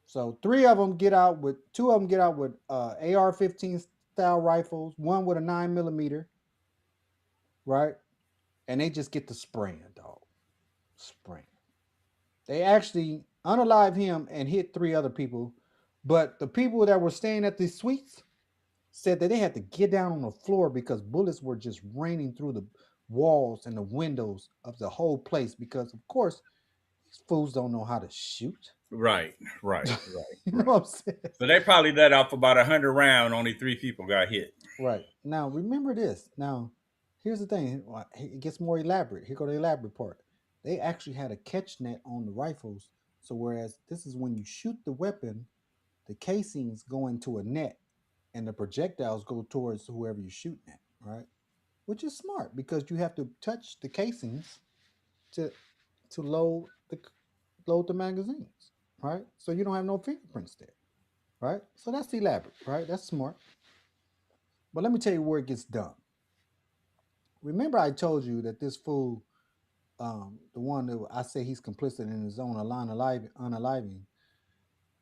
So two of them get out with AR-15 style rifles, one with a 9 millimeter, right? And they just get to spraying, dog. Spraying. They actually unalive him and hit three other people. But the people that were staying at these suites said that they had to get down on the floor because bullets were just raining through the walls and the windows of the whole place because, of course, these fools don't know how to shoot. right, right, You know right. what I'm saying? So they probably let off about 100 round. Only 3 people got hit. Right. Now, remember this. Now, here's the thing. It gets more elaborate. Here go the elaborate part. They actually had a catch net on the rifles. So, whereas this is when you shoot the weapon, the casings go into a net and the projectiles go towards whoever you're shooting at, right? Which is smart because you have to touch the casings to to load the magazines, right? So you don't have no fingerprints there, right? So that's elaborate, right? That's smart. But let me tell you where it gets dumb. Remember, I told you that this fool, the one that I say he's complicit in his own unaliving,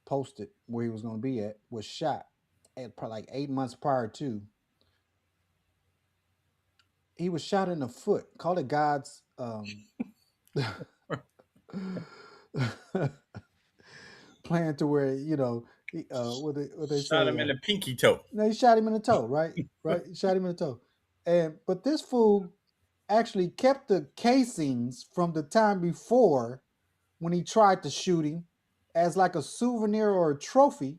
posted where he was going to be at, was shot at like 8 months prior to. He was shot in the foot. Call it God's plan to where what they Shot say. him in the pinky toe. No, he shot him in the toe, right? Right, he shot him in the toe, and but this fool actually kept the casings from the time before when he tried to shoot him as like a souvenir or a trophy.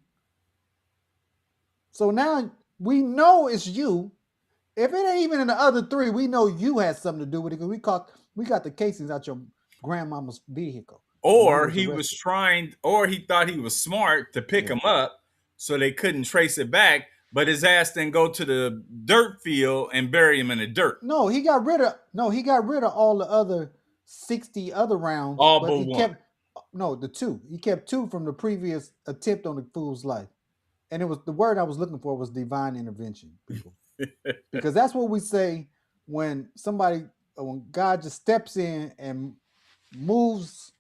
So now we know it's you. If it ain't even in the other three, we know you had something to do with it because we got the casings out your grandmama's vehicle when you Or was he was arrested. trying, or he thought he was smart to pick Yeah. him up so they couldn't trace it back. But his ass then go to the dirt field and bury him in the dirt. He got rid of all the other 60 other rounds, All but but he one. kept no the two. He kept two from the previous attempt on the fool's life. And it was the word I was looking for was divine intervention, people. Because that's what we say when when God just steps in and moves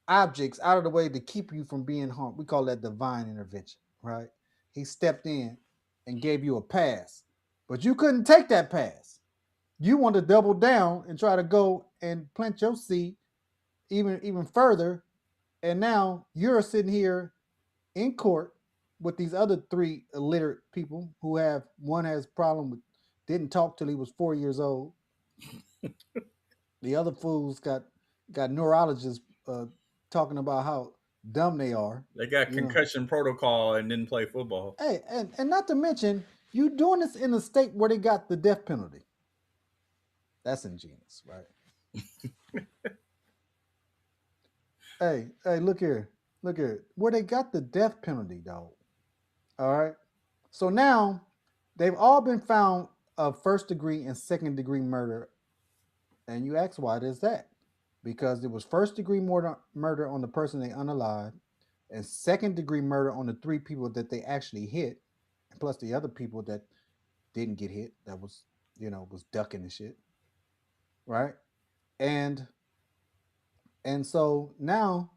objects out of the way to keep you from being harmed. We call that divine intervention, right? He stepped in and gave you a pass, but you couldn't take that pass. You want to double down and try to go and plant your seed even further, and now you're sitting here in court with these other three illiterate people who have one has problem with didn't talk till he was 4 years old. The other fools got neurologists talking about how dumb they are. They got You know. concussion protocol and didn't play football. Hey, and not to mention, you doing this in a state where they got the death penalty. That's ingenious, right? Hey, look here. Where they got the death penalty, dog. All right. So now they've all been found of first degree and second degree murder, and you ask why does that? Because it was first degree murder on the person they unalive, and second degree murder on the three people that they actually hit, and plus the other people that didn't get hit, that was was ducking and shit, right? And and so now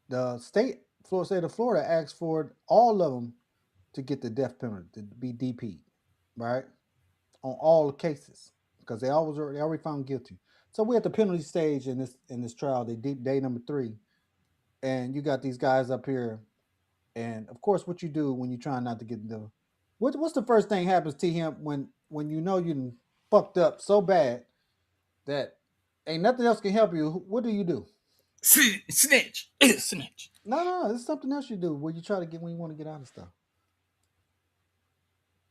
the Florida state of Florida asked for all of them to get the death penalty to be DP, right? On all cases because they already found guilty. So we're at the penalty stage in this trial. They deep day number 3, and you got these guys up here, and of course, what you do when you're trying not to get the what's the first thing happens to him when you know you fucked up so bad that ain't nothing else can help you? What do you do? Snitch, snitch. No, there's something else you do where you try to get when you want to get out of stuff.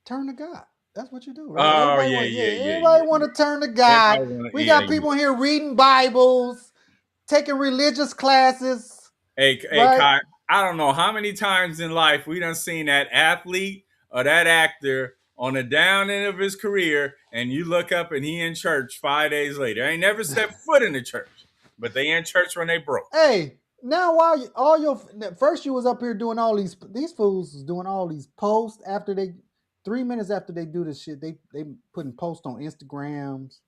Turn to God. That's what you do, right? Oh Everybody yeah, want, yeah, yeah, yeah, everybody yeah, want yeah. to turn to God. Everybody wanna, We yeah, got yeah. people here reading Bibles, taking religious classes, Hey, right? Kai. I don't know how many times in life we done seen that athlete or that actor on the down end of his career, and you look up and he in church 5 days later. Ain't never set foot in the church, but they in church when they broke. Hey, now while all your first you was up here doing all these fools was doing all these posts after they 3 minutes after they do this shit they putting posts on Instagrams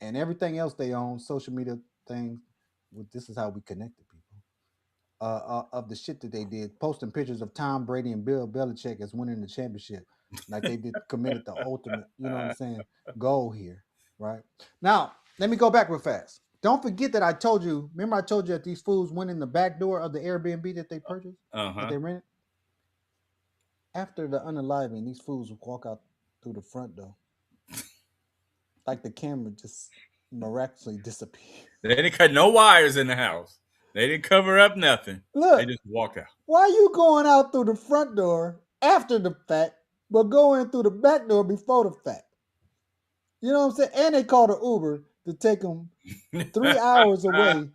and everything else they own social media things. Well, this is how we connected people. Of the shit that they did, posting pictures of Tom Brady and Bill Belichick as winning the championship, like they did committed the ultimate, you know what I'm saying, goal here, right? Now, let me go back real fast. Don't forget that I told you. Remember, I told you that these fools went in the back door of the Airbnb that they purchased, Uh that huh. they rented. After the unaliving, these fools would walk out through the front door, like the camera just miraculously disappeared. They didn't cut no wires in the house. They didn't cover up nothing. They Look, just walk out. why you going out through the front door after the fact, but going through the back door before the fact? You know what I'm saying? And they called an Uber to take them 3 hours away,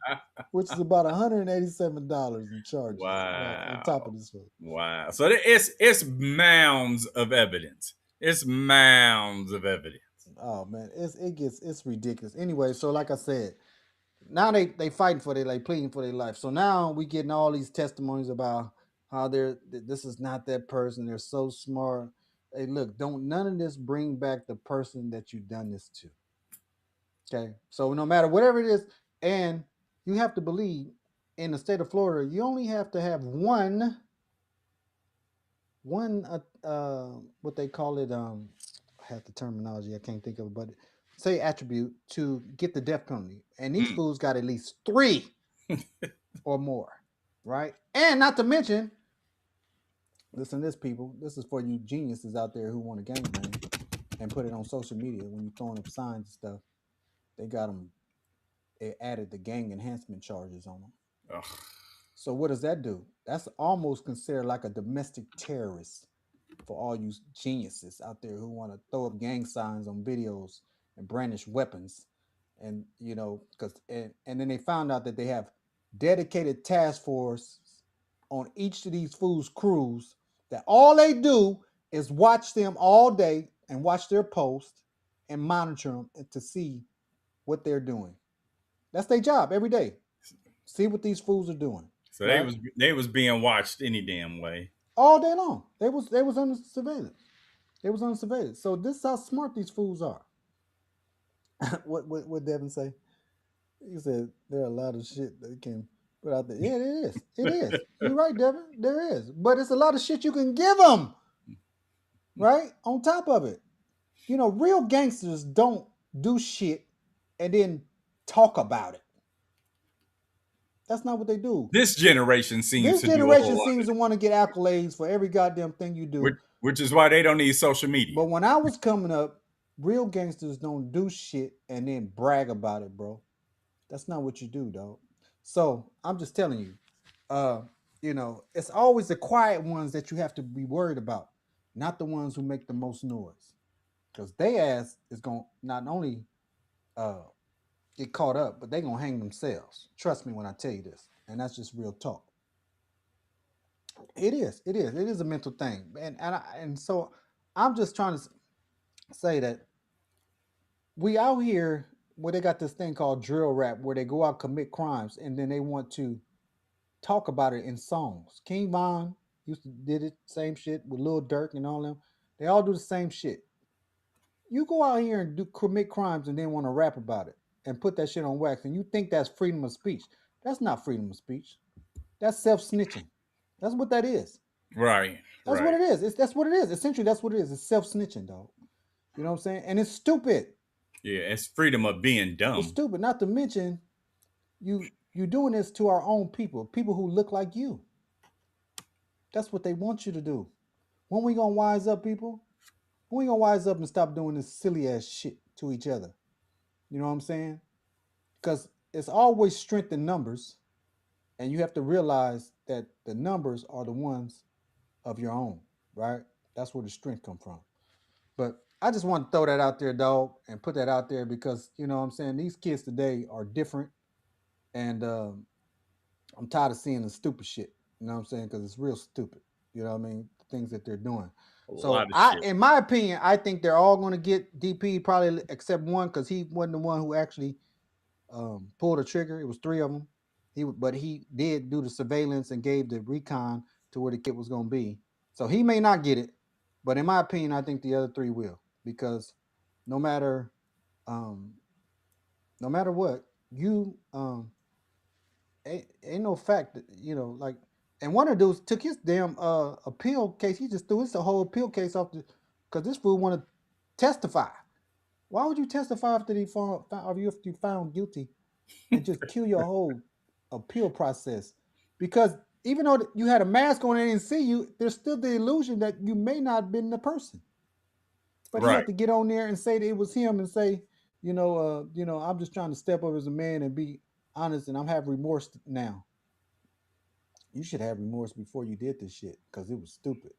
which is about $187 in charges, right? On top Wow. of this one. Wow. So it's mounds of evidence. It's mounds of evidence. Oh man, it's ridiculous. Anyway, so like I said, now they fighting for their like pleading for their life. So now we getting all these testimonies about how this is not that person. They're so smart. Hey, look, don't none of this bring back the person that you done this to. Okay, so no matter whatever it is, and you have to believe in the state of Florida, you only have to have one what they call it I have the terminology I can't think of it, but say attribute to get the death penalty, and these Mm. fools got at least 3 or more, right? And not to mention, listen to this, people. This is for you geniuses out there who want to gangbang and put it on social media when you're throwing up signs and stuff. They got them. They added the gang enhancement charges on them. Ugh. So what does that do? That's almost considered like a domestic terrorist for all you geniuses out there who want to throw up gang signs on videos and brandish weapons, and because and then they found out that they have dedicated task force on each of these fools' crews that all they do is watch them all day and watch their posts and monitor them to see what they're doing. That's their job every day. See what these fools are doing, So right? they was being watched any damn way. All day long. They was under surveillance. They was under surveillance. So this is how smart these fools are. What Devin say? He said there are a lot of shit they can put out there. Yeah, it is. It is. You're right, Devin. There is. But it's a lot of shit you can give them, right? On top of it. Real gangsters don't do shit and then talk about it. That's not what they do. This generation seems This to do a generation whole lot seems of to it, want to get accolades for every goddamn thing you do. which is why they don't need social media. But when I was coming up, real gangsters don't do shit and then brag about it, bro. That's not what you do, dog. So I'm just telling you. It's always the quiet ones that you have to be worried about, not the ones who make the most noise. Because they ass is going to not only uh, get caught up, but they going to hang themselves. Trust me when I tell you this. And that's just real talk. It is. It is. It is a mental thing. And so I'm just trying to say that we out here where they got this thing called drill rap where they go out commit crimes and then they want to talk about it in songs. King Von used to did it same shit with Lil Durk and all them. They all do the same shit. You go out here and do commit crimes and then want to rap about it and put that shit on wax and you think that's freedom of speech. That's not freedom of speech. That's self snitching. That's what that is. Right, That's what right. it is. That's what it is. Essentially, that's what it is. It's self snitching, dog. You know what I'm saying? And it's stupid. Yeah, it's freedom of being It's dumb. stupid. Not to mention you doing this to our own people, people who look like you. That's what they want you to do. When we gonna wise up, people? When we gonna wise up and stop doing this silly ass shit to each other? You know what I'm saying? Because it's always strength in numbers, and you have to realize that the numbers are the ones of your own, right? That's where the strength come from. But I just want to throw that out there, dog, and put that out there because you know what I'm saying these kids today are different, and I'm tired of seeing the stupid shit. You know what I'm saying? Because it's real stupid. You know what I mean? The things that they're doing. A So lot of I, shit. in my opinion, I think they're all going to get DP probably except one because he wasn't the one who actually pulled the trigger. It was three of them. But he did do the surveillance and gave the recon to where the kid was going to be. So he may not get it, but in my opinion, I think the other three will because no matter um, no matter what you ain't no fact that, like, and one of those took his damn appeal case. He just threw his whole appeal case off the because this fool want to testify. Why would you testify after if you found guilty and just kill your whole appeal process? Because even though you had a mask on and didn't see you, there's still the illusion that you may not have been the person. But he Right. had to get on there and say that it was him and say, I'm just trying to step up as a man and be honest, and I'm having remorse now. You should have remorse before you did this shit because it was stupid.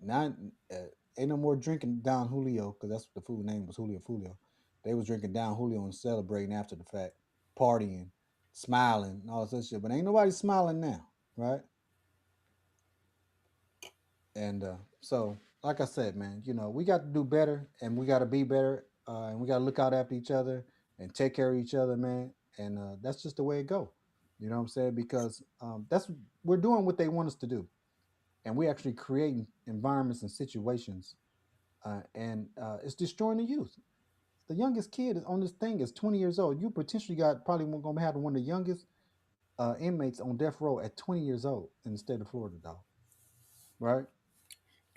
Now, uh, ain't no more drinking down Julio because that's what the food name was, Julio Foolio. They was drinking down Julio and celebrating after the fact, partying, smiling, and all this shit. But ain't nobody smiling now, right? And so, like I said, man, we got to do better and we got to be better and we got to look out after each other and take care of each other, man. And that's just the way it go. You know what I'm saying? Because that's we're doing what they want us to do, and we actually creating environments and situations, and it's destroying the youth. The youngest kid is on this thing is 20 years old. You potentially got probably going to have one of the youngest inmates on death row at 20 years old in the state of Florida, dog. Right?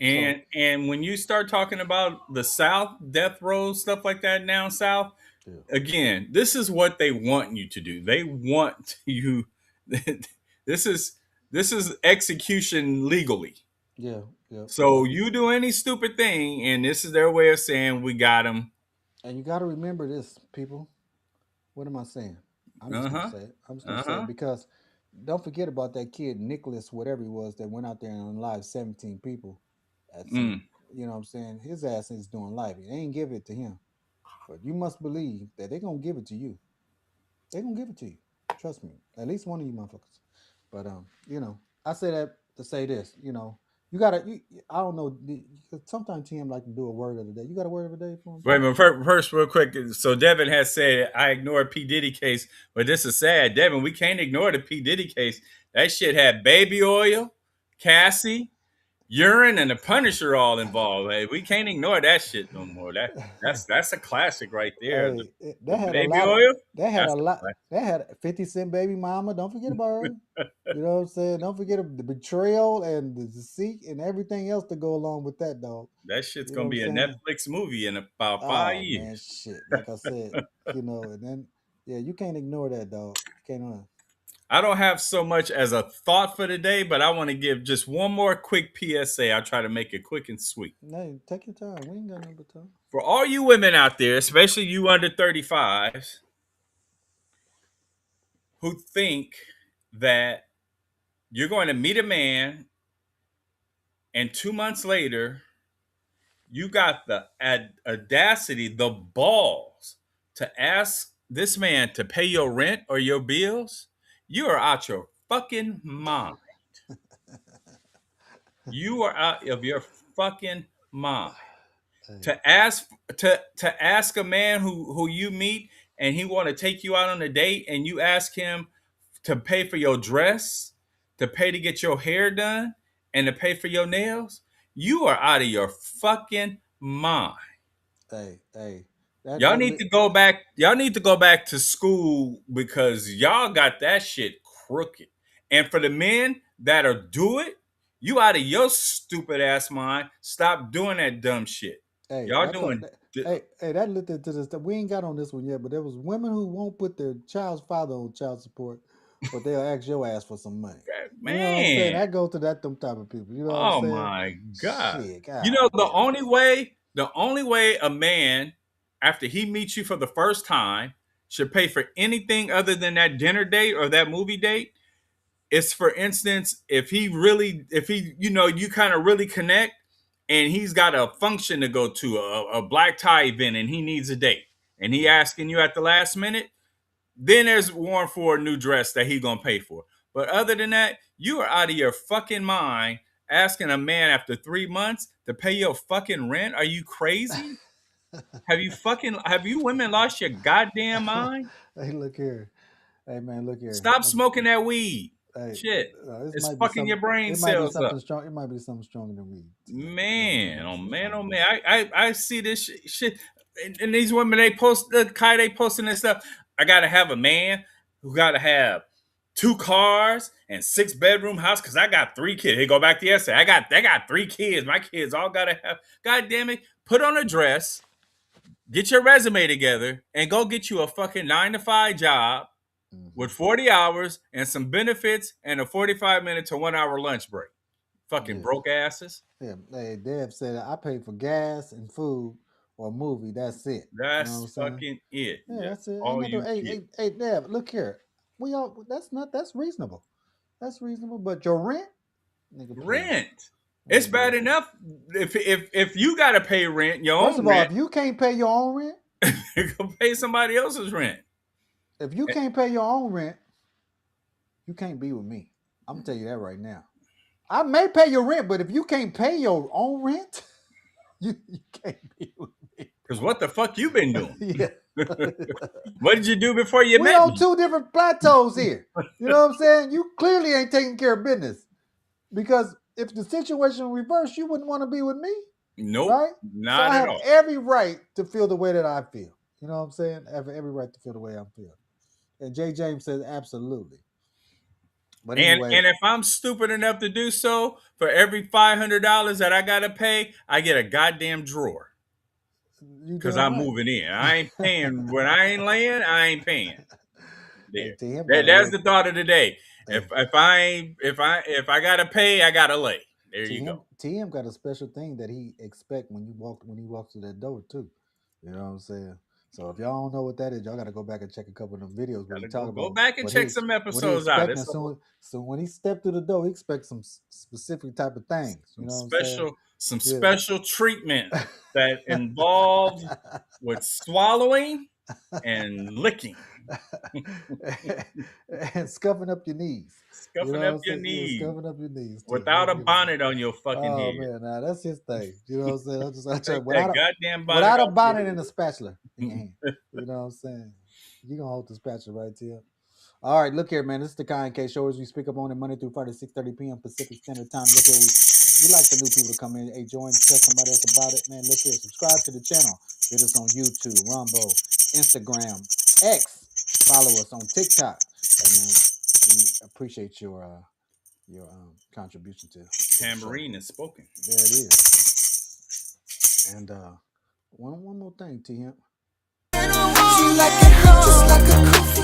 So, And when you start talking about the South, death row, stuff like that now, South, yeah, again, this is what they want you to do. They want you this is this is execution legally. yeah, yeah, So you do any stupid thing, and this is their way of saying we got him. and you got to remember this, people. What am I saying? I'm Uh just gonna huh. say it. I'm just gonna Uh say huh. it because don't forget about that kid Nicholas, whatever he was, that went out there and unalived 17 people at some. Mm. You know what I'm saying? His ass is doing life. They ain't give it to him, but you must believe that they're gonna give it to you. They're gonna give it to you. Trust me. At least one of you motherfuckers. But I say that to say this. You gotta. I don't know. Sometimes TM like to do a word of the day. You got a word of the day for him, Wait a TM? minute. First, real quick. So Devin has said I ignored P Diddy case, but this is sad, Devin. We can't ignore the P Diddy case. That shit had baby oil, Cassie, urine, and the Punisher all involved. Hey, we can't ignore that shit no more. That's a classic right there. The, Hey, the that had a baby lot of oil. that had a That's lot a that had 50 Cent baby mama. Don't forget about her. classic. You know what I'm saying? Don't forget the betrayal and the deceit and everything else to go along with that, dog. That shit's You know what gonna I'm be a saying? Netflix movie in about 5 Oh man, years. shit. Like I said, and then yeah, you can't ignore that, dog. You can't. I don't have so much as a thought for the day, but I want to give just one more quick PSA. I'll try to make it quick and sweet. No, take your time. We ain't got no but time. For all you women out there, especially you under 35s, who think that You're going to meet a man, and 2 months later, you got the audacity, the balls to ask this man to pay your rent or your bills. You are out your fucking mind. You are out of your fucking mind. Hey, To ask a man who you meet and he want to take you out on a date and you ask him to pay for your dress, to pay to get your hair done, and to pay for your nails, you are out of your fucking mind. hey. That Y'all that need li- to go back. Y'all need to go back to school because y'all got that shit crooked. And for the men that'll do it, you out of your stupid ass mind. Stop doing that dumb shit. hey, Y'all that, co- doing that hey, that lit into this. We ain't got on this one yet, but there was women who won't put their child's father on child support, but they'll ask your ass for some money. You know what I'm saying? man. That goes to them type of people. You know what I'm Oh saying? my god. Shit, You god know damn. the only way a man after he meets you for the first time should pay for anything other than that dinner date or that movie date is, for instance, if he you kind of really connect and he's got a function to go to, a black tie event, and he needs a date and he asking you at the last minute, then there's warrant for a new dress that he gonna pay for. But other than that, you are out of your fucking mind asking a man after 3 months to pay your fucking rent. Are you crazy? Have you women lost your goddamn mind? Hey, look here. Hey, man, look here. Stop smoking that weed. Hey, Shit. this It's might be fucking some. your brain It might be cells up. something strong. It might be something stronger than weed. TM. It Man, might oh be something man, stronger oh than man. weed. I see this shit. And these women, they post the Kai, they posting this stuff. I gotta have a man who gotta have 2 cars and 6 bedroom house because I got 3 kids. They go back to yesterday. They got 3 kids. My kids all gotta have. God damn it! Put on a dress, get your resume together, and go get you a fucking 9 to 5 job Hmm. with 40 hours and some benefits and a 45 minute to 1 hour lunch break. Fucking Yeah, broke asses. yeah. Hey, Dev said I pay for gas and food or a movie. That's it. You know what That's I'm saying? fucking it. Yeah, Yeah. that's it. Ain't All nothing. you Hey, get. Dev, look here. We all. That's not. That's reasonable. That's reasonable. But your rent, nigga, please. Rent. It's Nigga, bad enough if you gotta pay rent, your first own of all, rent, if you can't pay your own rent, go pay somebody else's rent. if you can't pay your own rent, you can't be with me. I'm gonna tell you that right now. I may pay your rent, but if you can't pay your own rent, you can't be with me. Because what the fuck you been doing? Yeah. What did you do before you We met on me? two different plateaus here. You know what I'm saying? You clearly ain't taking care of business. Because if the situation reversed, you wouldn't want to be with me, Nope, right? So not I at have all. every right to feel the way that I feel. You know what I'm saying? I have every right to feel the way I feel. And Jay James says absolutely. But And anyway, if I'm stupid enough to do so, for every $500 that I gotta pay, I get a goddamn drawer. you Cause damn I'm right. moving in. I ain't paying when I ain't laying. I ain't paying. Hey, There. Tim got a That's leg. the thought of the day. Hey, If I gotta pay, I gotta lay. There you go. TM got a special thing that he expect when he walks through that door too. You know what I'm saying? So if y'all don't know what that is, y'all got to go back and check a couple of them videos where he Gotta talk go about back and check some what he episodes out. expecting It's soon. So when he stepped through the door, he expects some specific type of things. You know what I'm saying? some Yeah. special treatment that involves with swallowing and licking, And scuffing up your knees. You scuffing know what up I'm your saying? Yeah, knees scuffing up your knees, TM. without That's a what it is. bonnet on your fucking Oh head. man, nah, that's his thing. You know what I'm saying? I try Take that goddamn bonnet without a off your bonnet and a spatula in your hand. head. You know what I'm saying? You gonna hold the spatula right here. All right, look here, man. This is the Kind K Show as we speak up on it Monday through Friday, 6:30 p.m. Pacific Standard Time. Look here, we like the new people to come in. Hey, join, tell somebody else about it, man. Look here, subscribe to the channel. Get us on YouTube, Rumble, Instagram, X. Follow us on TikTok. Hey, man, we appreciate your contribution to the show. Tambourine is spoken. There it is. And one more thing, T. Hemp. She like it hot, just like a coffee.